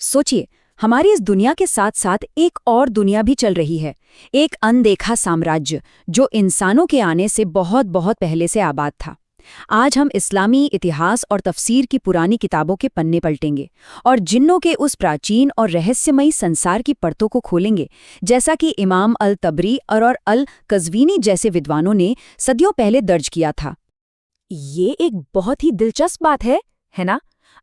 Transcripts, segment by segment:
सोचिए, हमारी इस दुनिया के साथ साथ एक और दुनिया भी चल रही है। एक अनदेखा साम्राज्य जो इंसानों के आने से बहुत बहुत पहले से आबाद था। आज हम इस्लामी इतिहास और तफसीर की पुरानी किताबों के पन्ने पलटेंगे और जिन्नों के उस प्राचीन और रहस्यमयी संसार की परतों को खोलेंगे, जैसा कि इमाम अल तबरी और अल कज़वीनी जैसे विद्वानों ने सदियों पहले दर्ज किया था। ये एक बहुत ही दिलचस्प बात है ना?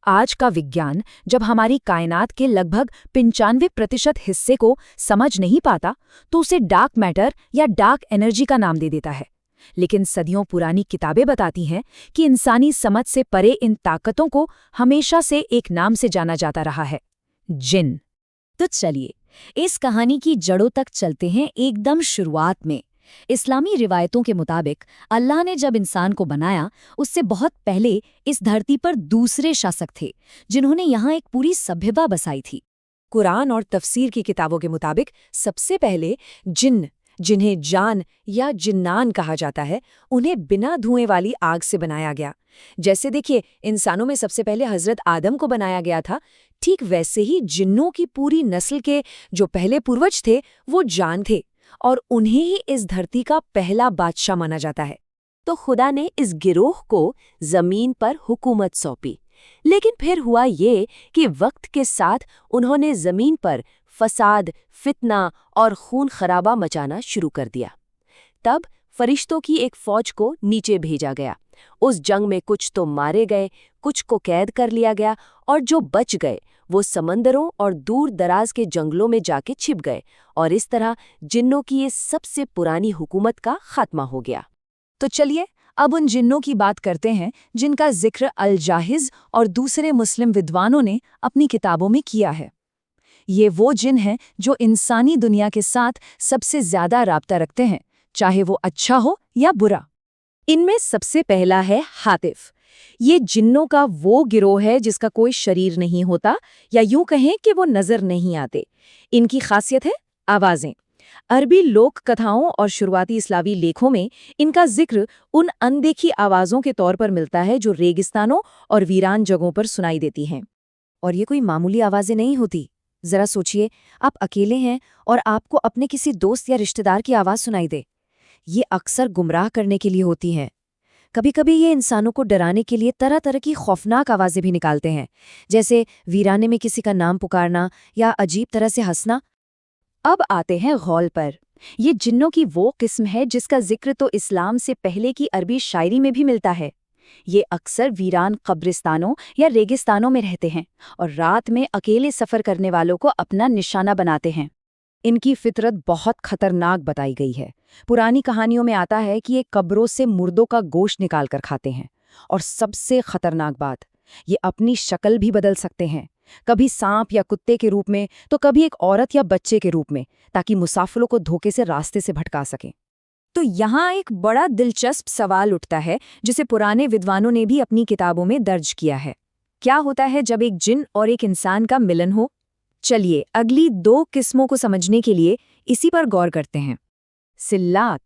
आज का विज्ञान जब हमारी कायनात के लगभग 95% हिस्से को समझ नहीं पाता, तो उसे डार्क मैटर या डार्क एनर्जी का नाम दे देता है। लेकिन सदियों पुरानी किताबें बताती हैं कि इंसानी समझ से परे इन ताकतों को हमेशा से एक नाम से जाना जाता रहा है, जिन। तो चलिए, इस कहानी की जड़ों तक चलते हैं। एकदम शुरुआत में इस्लामी रिवायतों के मुताबिक अल्लाह ने जब इंसान को बनाया, उससे बहुत पहले इस धरती पर दूसरे शासक थे जिन्होंने यहाँ एक पूरी सभ्यता बसाई थी। कुरान और तफसीर की किताबों के मुताबिक सबसे पहले जिन्न, जिन्हें जान या जिन्नान कहा जाता है, उन्हें बिना धुएं वाली आग से बनाया गया। जैसे देखिए, इंसानों में सबसे पहले हजरत आदम को बनाया गया था, ठीक वैसे ही जिन्नों की पूरी नस्ल के जो पहले पूर्वज थे वो जान थे, और उन्हें ही इस धरती का पहला बादशाह माना जाता है। तो खुदा ने इस गिरोह को जमीन पर हुकूमत सौंपी। लेकिन फिर हुआ ये कि वक्त के साथ उन्होंने जमीन पर फसाद, फितना और खून खराबा मचाना शुरू कर दिया। तब फरिश्तों की एक फौज को नीचे भेजा गया। उस जंग में कुछ तो मारे गए, कुछ को कैद कर लिया गया, और जो बच गए वो समंदरों और दूर दराज के जंगलों में जाके छिप गए, और इस तरह जिन्नों की ये सबसे पुरानी हुकूमत का खात्मा हो गया। तो चलिए, अब उन जिन्नों की बात करते हैं जिनका जिक्र अल जाहिज और दूसरे मुस्लिम विद्वानों ने अपनी किताबों में किया है। ये वो जिन हैं जो इंसानी दुनिया के साथ सबसे ज्यादा राब्ता रखते हैं, चाहे वो अच्छा हो या बुरा। इनमें सबसे पहला है हातिफ। ये जिन्नों का वो गिरोह है जिसका कोई शरीर नहीं होता, या यूं कहें कि वो नजर नहीं आते। इनकी खासियत है आवाजें। अरबी लोक कथाओं और शुरुआती इस्लामी लेखों में इनका जिक्र उन अनदेखी आवाजों के तौर पर मिलता है जो रेगिस्तानों और वीरान जगहों पर सुनाई देती हैं। और ये कोई मामूली आवाजें नहीं होती। जरा सोचिए, आप अकेले हैं और आपको अपने किसी दोस्त या रिश्तेदार की आवाज सुनाई दे। ये अक्सर गुमराह करने के लिए होती हैं। कभी कभी ये इंसानों को डराने के लिए तरह तरह की खौफनाक आवाजें भी निकालते हैं, जैसे वीराने में किसी का नाम पुकारना या अजीब तरह से हंसना। अब आते हैं गौल पर। ये जिन्नों की वो किस्म है जिसका जिक्र तो इस्लाम से पहले की अरबी शायरी में भी मिलता है। ये अक्सर वीरान कब्रिस्तानों या रेगिस्तानों में रहते हैं और रात में अकेले सफ़र करने वालों को अपना निशाना बनाते हैं। इनकी फितरत बहुत खतरनाक बताई गई है। पुरानी कहानियों में आता है कि ये कब्रों से मुर्दों का गोश्त निकालकर खाते हैं, और सबसे खतरनाक बात, ये अपनी शक्ल भी बदल सकते हैं, कभी सांप या कुत्ते के रूप में, तो कभी एक औरत या बच्चे के रूप में, ताकि मुसाफिरों को धोखे से रास्ते से भटका सकें। तो यहाँ एक बड़ा दिलचस्प सवाल उठता है जिसे पुराने विद्वानों ने भी अपनी किताबों में दर्ज किया है। क्या होता है जब एक जिन और एक इंसान का मिलन हो? चलिए, अगली दो किस्मों को समझने के लिए इसी पर गौर करते हैं। सिल्लात,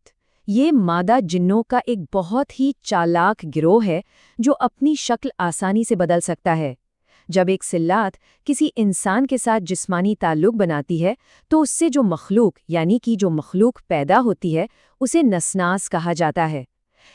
ये मादा जिन्नों का एक बहुत ही चालाक गिरोह है जो अपनी शक्ल आसानी से बदल सकता है। जब एक सिल्लात किसी इंसान के साथ जिस्मानी ताल्लुक बनाती है, तो उससे जो मखलूक पैदा होती है, उसे नसनास कहा जाता है।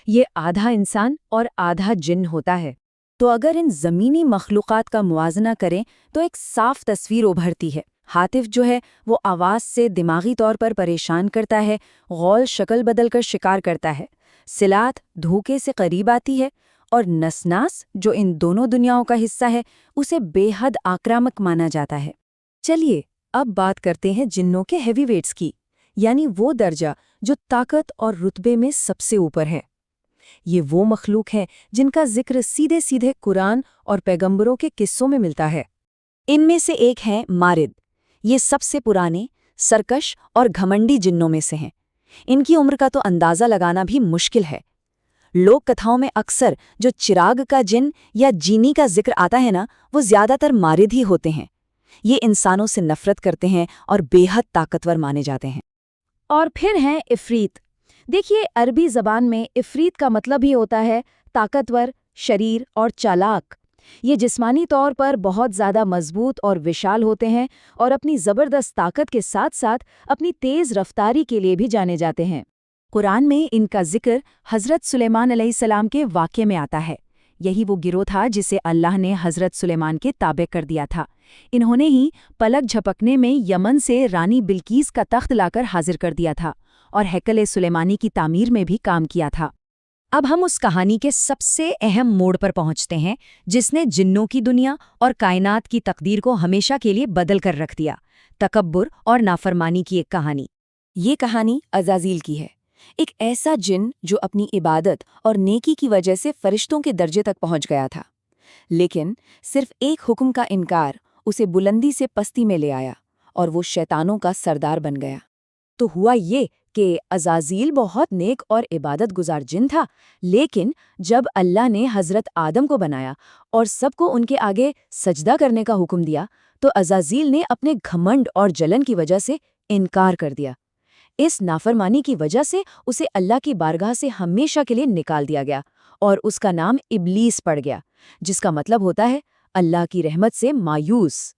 ये आधा इंसान और आधा जिन्न होता है। तो अगर इन ज़मीनी मखलूक़ात का मुवाज़ना करें तो एक साफ तस्वीर उभरती है। हातिफ जो है वो आवाज़ से दिमागी तौर पर परेशान करता है, गौल शक्ल बदलकर शिकार करता है, सिलात धोखे से करीब आती है, और नसनास जो इन दोनों दुनियाओं का हिस्सा है उसे बेहद आक्रामक माना जाता है। चलिए, अब बात करते हैं जिन्नों के हैवीवेट्स की, यानी वो दर्जा जो ताकत और रुतबे में सबसे ऊपर है। ये वो मखलूक हैं जिनका जिक्र सीधे सीधे कुरान और पैगंबरों के किस्सों में मिलता है। इनमें से एक है मारिद। ये सबसे पुराने, सरकश और घमंडी जिन्नों में से हैं। इनकी उम्र का तो अंदाज़ा लगाना भी मुश्किल है। लोक कथाओं में अक्सर जो चिराग का जिन या जीनी का जिक्र आता है ना, वो ज़्यादातर मारिद ही होते हैं। ये इंसानों से नफरत करते हैं और बेहद ताकतवर माने जाते हैं। और फिर हैं इफ़रीत। देखिए, अरबी ज़बान में इफ़रीत का मतलब ही होता है ताकतवर, शरीर और चालाक। ये जिस्मानी तौर पर बहुत ज़्यादा मजबूत और विशाल होते हैं और अपनी ज़बरदस्त ताकत के साथ साथ अपनी तेज़ रफ्तारी के लिए भी जाने जाते हैं। कुरान में इनका जिक्र हज़रत सुलेमान अलैहिस्सलाम के वाक़ये में आता है। यही वो गिरोह था जिसे अल्लाह ने हज़रत सुलेमान के ताबे कर दिया था। इन्होंने ही पलक झपकने में यमन से रानी बिल्कीस का तख्त लाकर हाजिर कर दिया था और हैकल सुलेमानी की तामीर में भी काम किया था। अब हम उस कहानी के सबसे अहम मोड़ पर पहुंचते हैं जिसने जिन्नों की दुनिया और कायनात की तकदीर को हमेशा के लिए बदल कर रख दिया। तकब्बुर और नाफरमानी की एक कहानी। ये कहानी अज़ाज़ील की है, एक ऐसा जिन जो अपनी इबादत और नेकी की वजह से फरिश्तों के दर्जे तक पहुंच गया था, लेकिन सिर्फ एक हुक्म का इनकार उसे बुलंदी से पस्ती में ले आया और वो शैतानों का सरदार बन गया। तो हुआ ये कि अज़ाज़ील बहुत नेक और इबादत गुजार जिन था, लेकिन जब अल्लाह ने हज़रत आदम को बनाया और सबको उनके आगे सजदा करने का हुक्म दिया, तो अज़ाज़ील ने अपने घमंड और जलन की वजह से इनकार कर दिया। इस नाफरमानी की वजह से उसे अल्लाह की बारगाह से हमेशा के लिए निकाल दिया गया और उसका नाम इब्लीस पड़ गया, जिसका मतलब होता है अल्लाह की रहमत से मायूस।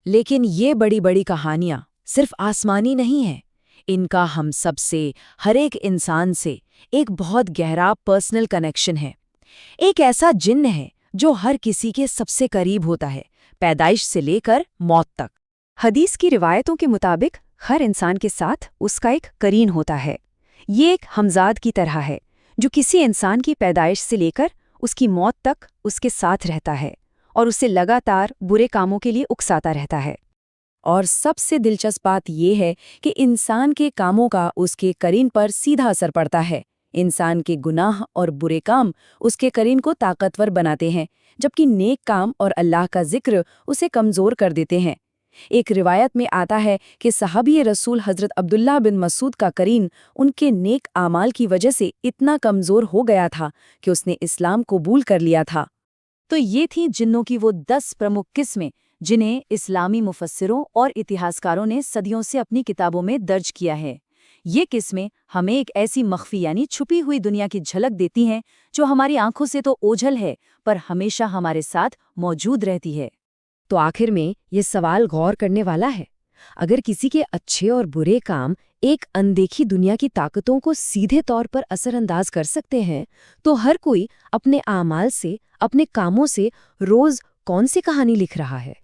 लेकिन ये बड़ी बड़ी कहानियाँ सिर्फ आसमानी नहीं हैं। इनका हम सब से, हर एक इंसान से एक बहुत गहरा पर्सनल कनेक्शन है। एक ऐसा जिन्न है जो हर किसी के सबसे करीब होता है, पैदाइश से लेकर मौत तक। हदीस की रिवायतों के मुताबिक हर इंसान के साथ उसका एक करीन होता है। ये एक हमजाद की तरह है जो किसी इंसान की पैदाइश से लेकर उसकी मौत तक उसके साथ रहता है और उसे लगातार बुरे कामों के लिए उकसाता रहता है। और सबसे दिलचस्प बात यह है कि इंसान के कामों का उसके करीन पर सीधा असर पड़ता है। इंसान के गुनाह और बुरे काम उसके करीन को ताकतवर बनाते हैं, जबकि नेक काम और अल्लाह का जिक्र उसे कमज़ोर कर देते हैं। एक रिवायत में आता है कि सहाबी रसूल हज़रत अब्दुल्ला बिन मसूद का करीन उनके नेक आमाल की वजह से इतना कमज़ोर हो गया था कि उसने इस्लाम कबूल कर लिया था। तो ये थी जिन्नों की वो 10 प्रमुख किस्में जिन्हें इस्लामी मुफस्सिरों और इतिहासकारों ने सदियों से अपनी किताबों में दर्ज किया है। ये किस्में हमें एक ऐसी मख्फी यानी छुपी हुई दुनिया की झलक देती हैं जो हमारी आंखों से तो ओझल है, पर हमेशा हमारे साथ मौजूद रहती है। तो आखिर में ये सवाल गौर करने वाला है, अगर किसी के अच्छे और बुरे काम एक अनदेखी दुनिया की ताकतों को सीधे तौर पर असरअंदाज कर सकते हैं, तो हर कोई अपने आमाल से, अपने कामों से रोज कौन सी कहानी लिख रहा है?